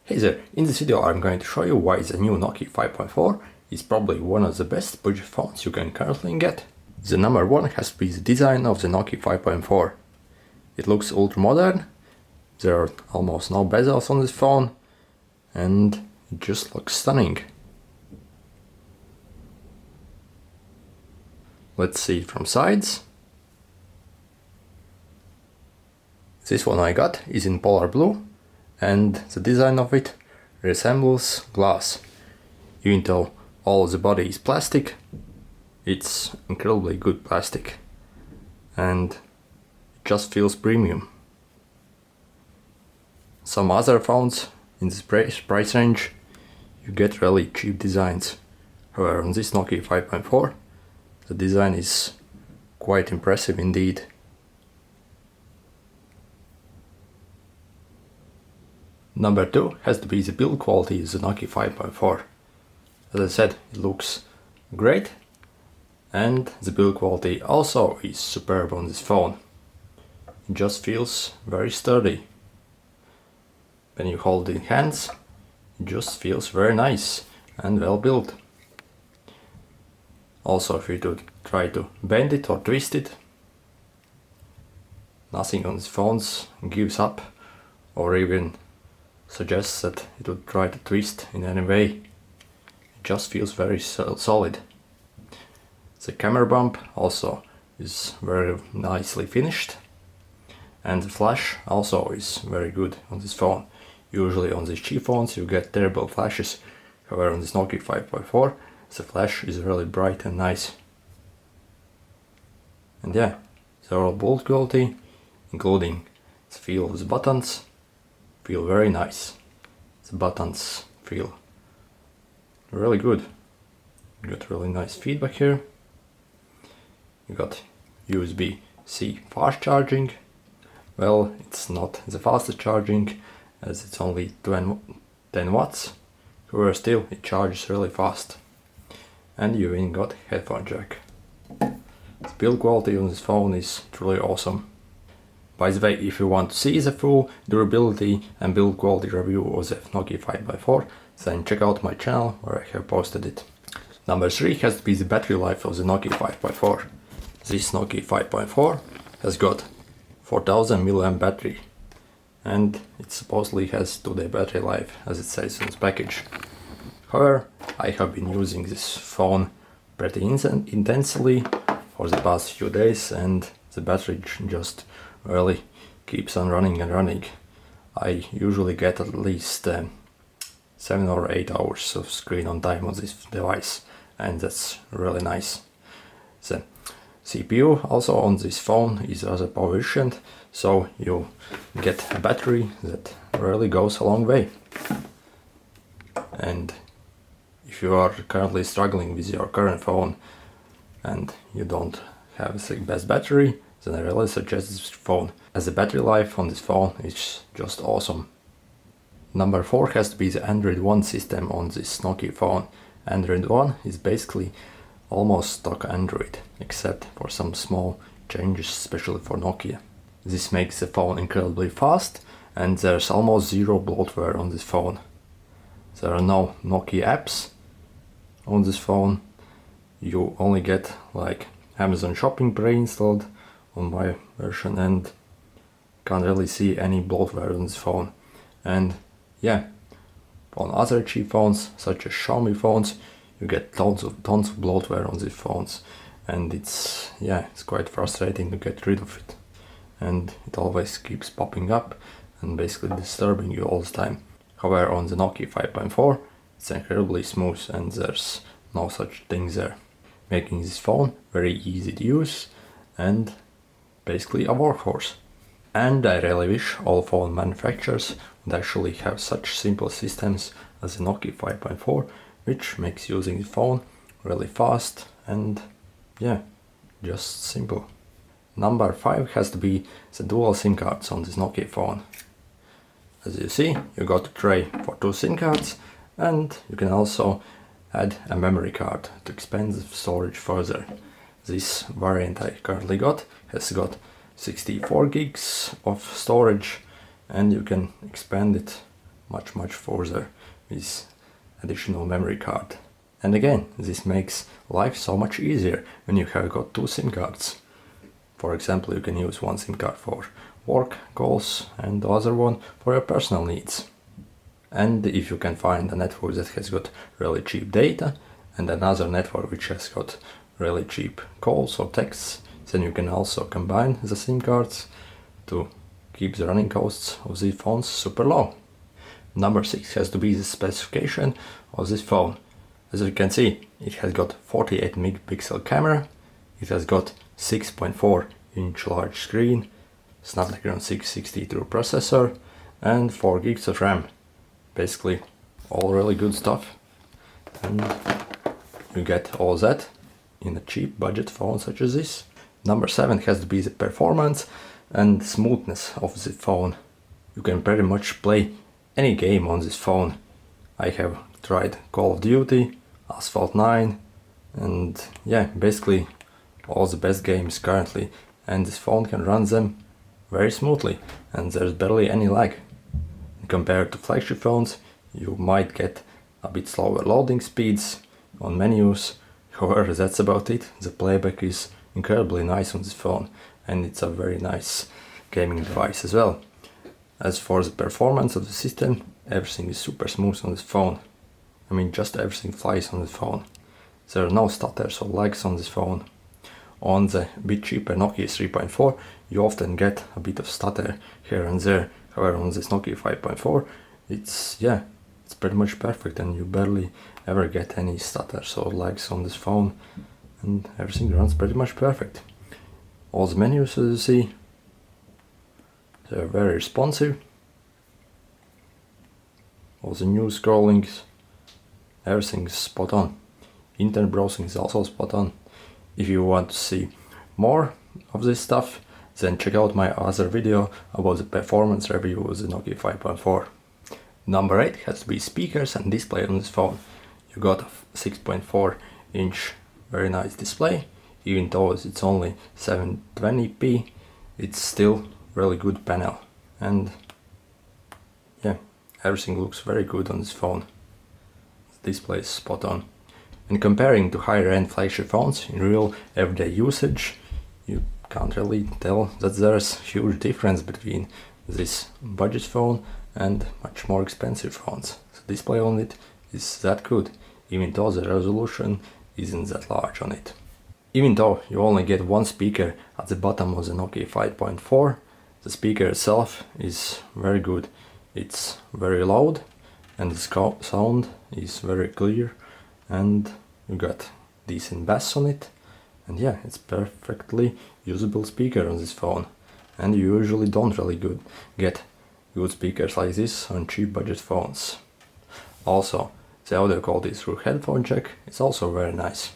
Hey there, in this video I'm going to show you why the new Nokia 5.4 is probably one of the best budget phones you can currently get. The number one has to be the design of the Nokia 5.4. It looks ultra modern, there are almost no bezels on this phone, and it just looks stunning. Let's see it from sides. This one I got is in polar blue, and the design of it resembles glass. Even though all the body is plastic, it's incredibly good plastic and it just feels premium. Some other phones in this price range, you get really cheap designs. However, on this Nokia 5.4, the design is quite impressive indeed. Number two has to be the build quality of the Nokia 5.4. As I said, it looks great, and the build quality also is superb on this phone. It just feels very sturdy. When you hold it in hands, it just feels very nice and well built. Also, if you do try to bend it or twist it, nothing on these phones gives up or even suggests that it would try to twist in any way. It just feels very solid. The camera bump also is very nicely finished, and the flash also is very good on this phone. Usually on these cheap phones you get terrible flashes, however on this Nokia 5.4 the flash is really bright and nice. And yeah, the overall build quality, including the feel of the buttons, feel very nice. The buttons feel really good. You got really nice feedback here. You got USB-C fast charging. Well, it's not the fastest charging as it's only 10 watts. However, still it charges really fast. And you even got headphone jack. The build quality on this phone is truly awesome. By the way, if you want to see the full durability and build quality review of the Nokia 5.4, then check out my channel where I have posted it. Number 3 has to be the battery life of the Nokia 5.4. This Nokia 5.4 has got 4000 mAh battery, and it supposedly has 2-day battery life as it says in its package. However, I have been using this phone pretty intensely for the past few days, and the battery just really keeps on running and running. I usually get at least 7 or 8 hours of screen on time on this device, and that's really nice. The CPU also on this phone is rather power efficient, so you get a battery that really goes a long way. And if you are currently struggling with your current phone and you don't have the best battery, then I really suggest this phone, as the battery life on this phone is just awesome. Number 4 has to be the Android One system on this Nokia phone. Android One is basically almost stock Android, except for some small changes, especially for Nokia. This makes the phone incredibly fast, and there's almost zero bloatware on this phone. There are no Nokia apps on this phone. You only get like Amazon Shopping pre-installed on my version, and can't really see any bloatware on this phone. And yeah, on other cheap phones such as Xiaomi phones, you get tons of bloatware on these phones, and it's quite frustrating to get rid of it, and it always keeps popping up and basically disturbing you all the time. However, on the Nokia 5.4 it's incredibly smooth and there's no such things there, making this phone very easy to use and basically a workhorse. And I really wish all phone manufacturers would actually have such simple systems as the Nokia 5.4, which makes using the phone really fast and just simple. Number 5 has to be the dual SIM cards on this Nokia phone. As you see, you got a tray for 2 SIM cards, and you can also add a memory card to expand the storage further. This variant I currently got has got 64 gigs of storage, and you can expand it much further with additional memory card. And again, this makes life so much easier when you have got two SIM cards. For example, you can use one SIM card for work calls and the other one for your personal needs. And if you can find a network that has got really cheap data and another network which has got really cheap calls or texts, then you can also combine the SIM cards to keep the running costs of these phones super low. Number 6 has to be the specification of this phone. As you can see, it has got 48 megapixel camera, it has got 6.4 inch large screen, Snapdragon 662 processor and 4 gigs of RAM. Basically all really good stuff, and you get all that in a cheap budget phone such as this. Number 7 has to be the performance and smoothness of the phone. You can pretty much play any game on this phone. I have tried Call of Duty, Asphalt 9 and yeah, basically all the best games currently, and this phone can run them very smoothly and there's barely any lag. Compared to flagship phones, you might get a bit slower loading speeds on menus. However, that's about it. The playback is incredibly nice on this phone and it's a very nice gaming device as well. As for the performance of the system, everything is super smooth on this phone. I mean, just everything flies on this phone. There are no stutters or lags on this phone. On the bit cheaper Nokia 3.4, you often get a bit of stutter here and there. However, on this Nokia 5.4, it's pretty much perfect and you barely ever get any stutters or lags on this phone and everything runs pretty much perfect. All the menus, as you see, they're very responsive. All the news scrollings, everything's spot on. Internet browsing is also spot on. If you want to see more of this stuff, then check out my other video about the performance review of the Nokia 5.4. Number 8 has to be speakers and display on this phone. You got a 6.4 inch very nice display. Even though it's only 720p, it's still really good panel. And yeah, everything looks very good on this phone. The display is spot on. And comparing to higher end flagship phones in real everyday usage, you can't really tell that there's huge difference between this budget phone and much more expensive phones. The display on it is that good, even though the resolution isn't that large on it. Even though you only get one speaker at the bottom of the Nokia 5.4, the speaker itself is very good. It's very loud and the sound is very clear and you got decent bass on it. And yeah, it's perfectly usable speaker on this phone. And you usually don't really get good speakers like this on cheap budget phones. Also, the audio quality through headphone jack is also very nice.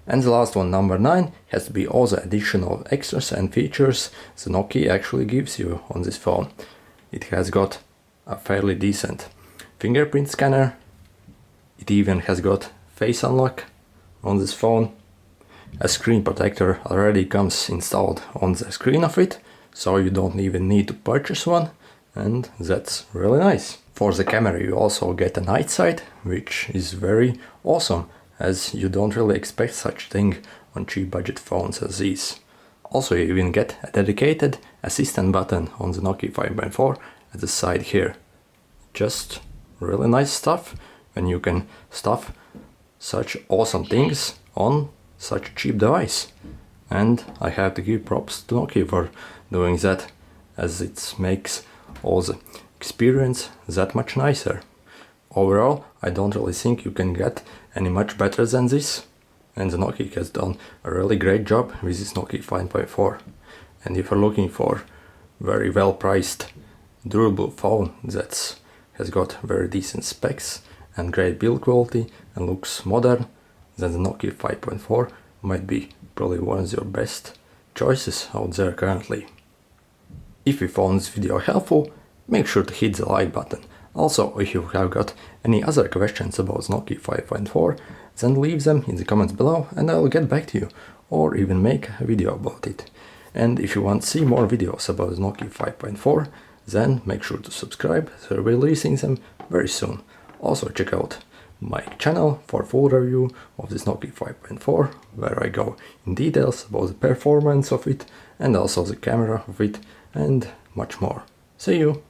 And the last one, number 9, has to be all the additional extras and features the Nokia actually gives you on this phone. It has got a fairly decent fingerprint scanner. It even has got face unlock on this phone. A screen protector already comes installed on the screen of it, so you don't even need to purchase one, and that's really nice. For the camera you also get a night sight, which is very awesome, as you don't really expect such thing on cheap budget phones as these. Also, you even get a dedicated assistant button on the Nokia 5.4 at the side here. Just really nice stuff when you can stuff such awesome things on such a cheap device. And I have to give props to Nokia for doing that, as it makes all the experience that much nicer. Overall, I don't really think you can get any much better than this, and the Nokia has done a really great job with this Nokia 5.4. And if you're looking for very well priced, durable phone that has got very decent specs and great build quality and looks modern, then the Nokia 5.4 might be probably one of your best choices out there currently. If you found this video helpful, make sure to hit the like button. Also, if you have got any other questions about Nokia 5.4, then leave them in the comments below and I'll get back to you, or even make a video about it. And if you want to see more videos about Nokia 5.4, then make sure to subscribe, so I'll be releasing them very soon. Also check out my channel for full review of this Nokia 5.4, where I go in details about the performance of it and also the camera of it and much more. See you!